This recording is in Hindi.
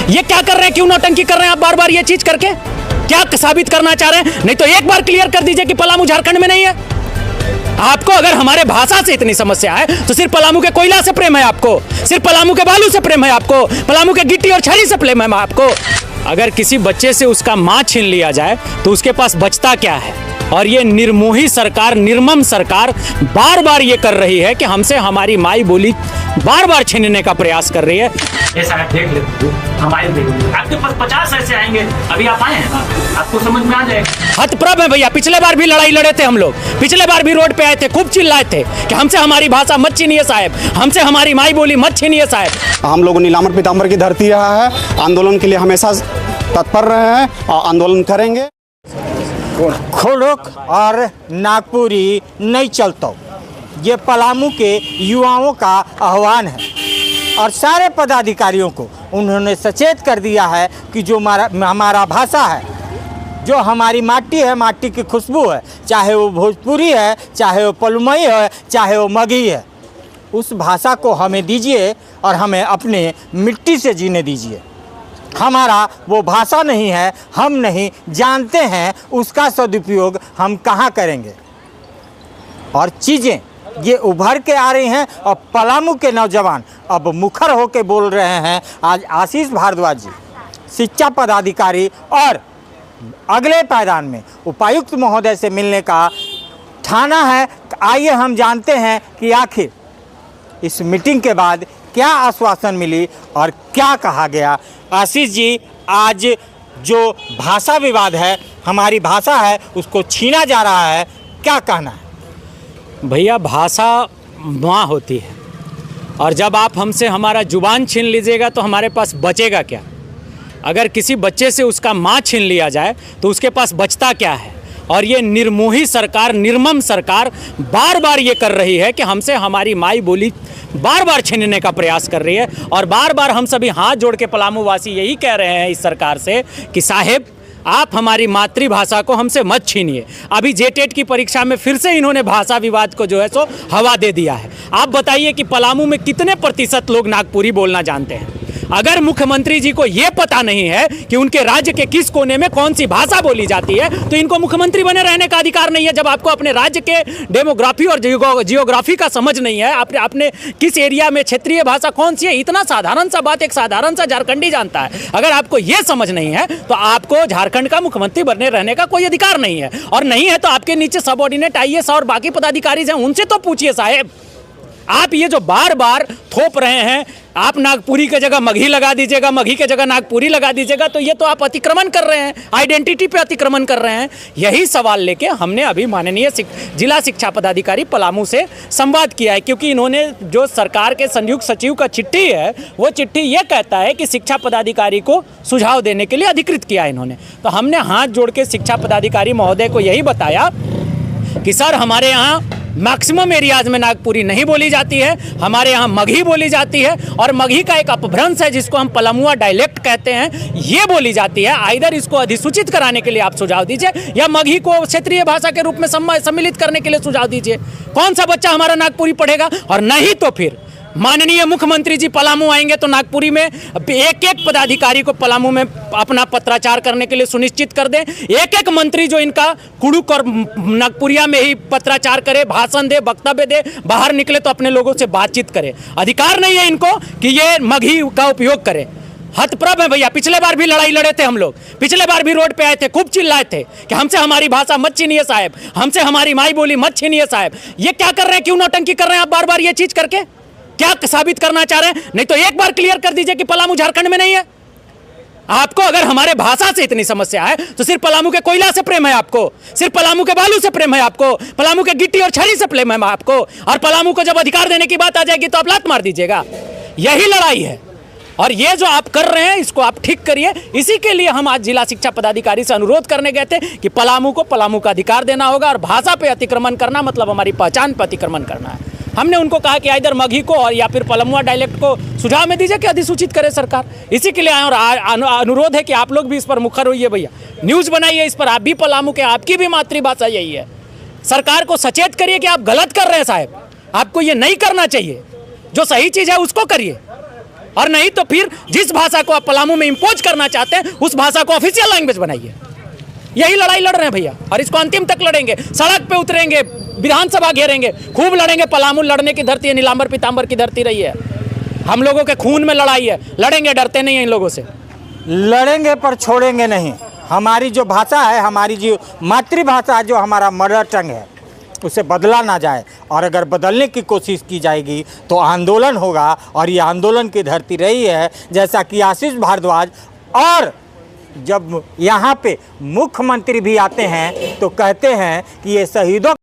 ये क्या कर रहे हैं, क्यों नौटंकी कर रहे हैं आप बार बार ये चीज करके? क्या साबित करना चाह रहे हैं? नहीं तो एक बार क्लियर कर दीजिए कि पलामू झारखंड में नहीं है। आपको अगर हमारे भाषा से इतनी समस्या है तो सिर्फ पलामू के कोयला से प्रेम है आपको, सिर्फ पलामू के बालू से प्रेम है आपको, पलामू के गिट्टी और छड़ी से प्रेम है आपको। अगर किसी बच्चे से उसका माँ छीन लिया जाए तो उसके पास बचता क्या है? और ये निर्मोही सरकार, निर्मम सरकार बार बार ये कर रही है कि हमसे हमारी माई बोली बार बार छीनने का प्रयास कर रही है। ऐसा है, देख लेते हमारे आपके पास 50 ऐसे आएंगे, अभी आप आए हैं ना, आपको समझ में आ जाएगा। हतप्रभ है भैया, पिछले बार भी लड़ाई लड़े थे हम लोग, पिछले बार भी रोड पे आए थे, खूब चिल्लाए थे कि हमसे हमारी भाषा मत छीनिए साहब, हमसे हमारी माई बोली मत छीनिए साहब। हम लोग नीलांबर पीतांबर की धरती रहा है, आंदोलन के लिए हमेशा तत्पर रहे हैं और आंदोलन करेंगे। खोड़क और नागपुरी नहीं चलता, ये पलामू के युवाओं का आह्वान है और सारे पदाधिकारियों को उन्होंने सचेत कर दिया है कि जो हमारा भाषा है, जो हमारी माटी है, माटी की खुशबू है, चाहे वो भोजपुरी है, चाहे वो पलुमई है, चाहे वो मगही है, उस भाषा को हमें दीजिए और हमें अपने मिट्टी से जीने दीजिए। हमारा वो भाषा नहीं है, हम नहीं जानते हैं उसका सदुपयोग हम कहाँ करेंगे। और चीज़ें ये उभर के आ रही हैं और पलामू के नौजवान अब मुखर होके बोल रहे हैं। आज आशीष भारद्वाज जी शिक्षा पदाधिकारी और अगले पायदान में उपायुक्त महोदय से मिलने का ठाना है। आइए हम जानते हैं कि आखिर इस मीटिंग के बाद क्या आश्वासन मिली और क्या कहा गया। आशीष जी, आज जो भाषा विवाद है, हमारी भाषा है, उसको छीना जा रहा है, क्या कहना है? भैया, भाषा माँ होती है और जब आप हमसे हमारा जुबान छीन लीजिएगा तो हमारे पास बचेगा क्या? अगर किसी बच्चे से उसका माँ छीन लिया जाए तो उसके पास बचता क्या है? और ये निर्मोही सरकार, निर्मम सरकार बार बार ये कर रही है कि हमसे हमारी माई बोली बार बार छीनने का प्रयास कर रही है। और बार बार हम सभी हाथ जोड़ के पलामू वासी यही कह रहे हैं इस सरकार से कि साहेब, आप हमारी मातृभाषा को हमसे मत छीनिए। अभी जेटेट की परीक्षा में फिर से इन्होंने भाषा विवाद को जो है सो हवा दे दिया है। आप बताइए कि पलामू में कितने प्रतिशत लोग नागपुरी बोलना जानते हैं? अगर मुख्यमंत्री जी को यह पता नहीं है कि उनके राज्य के किस कोने में कौन सी भाषा बोली जाती है तो इनको मुख्यमंत्री बने रहने का अधिकार नहीं है। जब आपको अपने राज्य के डेमोग्राफी और जियोग्राफी का समझ नहीं है, आपने किस एरिया में क्षेत्रीय भाषा कौन सी है, इतना साधारण सा बात एक साधारण सा झारखंडी जानता है। अगर आपको यह समझ नहीं है तो आपको झारखंड का मुख्यमंत्री बने रहने का कोई अधिकार नहीं है। और नहीं है तो आपके नीचे सबऑर्डिनेट IAS और बाकी पदाधिकारी हैं, उनसे तो पूछिए साहेब। आप ये जो बार बार थोप रहे हैं, आप नागपुरी के जगह मगही लगा दीजिएगा, मगही के जगह नागपुरी लगा दीजिएगा, तो ये तो आप अतिक्रमण कर रहे हैं, आइडेंटिटी पे अतिक्रमण कर रहे हैं। यही सवाल लेके हमने अभी माननीय जिला शिक्षा पदाधिकारी पलामू से संवाद किया है, क्योंकि इन्होंने जो सरकार के संयुक्त सचिव का चिट्ठी है, वो चिट्ठी ये कहता है कि शिक्षा पदाधिकारी को सुझाव देने के लिए अधिकृत किया इन्होंने। तो हमने हाथ जोड़ के शिक्षा पदाधिकारी महोदय को यही बताया कि सर, हमारे यहाँ मैक्सिमम एरियाज में नागपुरी नहीं बोली जाती है, हमारे यहाँ मगही बोली जाती है और मगही का एक अपभ्रंश है जिसको हम पलामुआ डायलेक्ट कहते हैं, ये बोली जाती है। आइदर इसको अधिसूचित कराने के लिए आप सुझाव दीजिए या मगही को क्षेत्रीय भाषा के रूप में सम्मिलित करने के लिए सुझाव दीजिए। कौन सा बच्चा हमारा नागपुरी पढ़ेगा? और नहीं तो फिर माननीय मुख्यमंत्री जी पलामू आएंगे तो नागपुरी में एक एक पदाधिकारी को पलामू में अपना पत्राचार करने के लिए सुनिश्चित कर दें। एक एक मंत्री जो इनका कुड़ुक और नागपुरिया में ही पत्राचार करे, भाषण दे, वक्तव्य दे, बाहर निकले तो अपने लोगों से बातचीत करे। अधिकार नहीं है इनको कि ये मगही का उपयोग करे। हतप्रभ है भैया, पिछले बार भी लड़ाई लड़े थे हम लोग, पिछले बार भी रोड पे आए थे, खूब चिल्लाए थे कि हमसे हमारी भाषा मत छीनिए साहब, हमसे हमारी माई बोली मत छीनिए साहब। ये क्या कर रहे हैं, क्यों नौटंकी कर रहे हैं आप बार बार ये चीज करके? क्या साबित करना चाह रहे हैं? नहीं तो एक बार क्लियर कर दीजिए कि पलामू झारखंड में नहीं है। आपको अगर हमारे भाषा से इतनी समस्या है तो सिर्फ पलामू के कोयला से प्रेम है आपको, सिर्फ पलामू के बालू से प्रेम है आपको, पलामू के गिट्टी और छड़ी से प्रेम है आपको, और पलामू को जब अधिकार देने की बात आ जाएगी तो आप लात मार दीजिएगा। यही लड़ाई है और ये जो आप कर रहे हैं इसको आप ठीक करिए। इसी के लिए हम आज जिला शिक्षा पदाधिकारी से अनुरोध करने गए थे कि पलामू को पलामू का अधिकार देना होगा और भाषा पे अतिक्रमण करना मतलब हमारी पहचान पे अतिक्रमण करना है। हमने उनको कहा कि इधर मगही को और या फिर पलामुआ डायलेक्ट को सुझाव में दीजिए कि अधिसूचित करे सरकार। इसी के लिए आए और अनुरोध है कि आप लोग भी इस पर मुखर होइए भैया, न्यूज़ बनाइए इस पर। आप भी पलामू के, आपकी भी मातृभाषा यही है। सरकार को सचेत करिए कि आप गलत कर रहे हैं साहब, आपको ये नहीं करना चाहिए। जो सही चीज़ है उसको करिए। और नहीं तो फिर जिस भाषा को आप पलामू में इम्पोज करना चाहते हैं उस भाषा को ऑफिशियल लैंग्वेज बनाइए। यही लड़ाई लड़ रहे हैं भैया, और इसको अंतिम तक लड़ेंगे। सड़क पे उतरेंगे, विधानसभा घेरेंगे, खूब लड़ेंगे। पलामू लड़ने की धरती है, नीलांबर पीतांबर की धरती रही है। हम लोगों के खून में लड़ाई है, लड़ेंगे, डरते नहीं हैं इन लोगों से। लड़ेंगे पर छोड़ेंगे नहीं। हमारी जो भाषा है, हमारी जो मातृभाषा है, जो हमारा मदर टंग है, उसे बदला ना जाए। और अगर बदलने की कोशिश की जाएगी तो आंदोलन होगा। और ये आंदोलन की धरती रही है, जैसा कि आशीष भारद्वाज, और जब यहाँ पे मुख्यमंत्री भी आते हैं तो कहते हैं कि ये शहीदों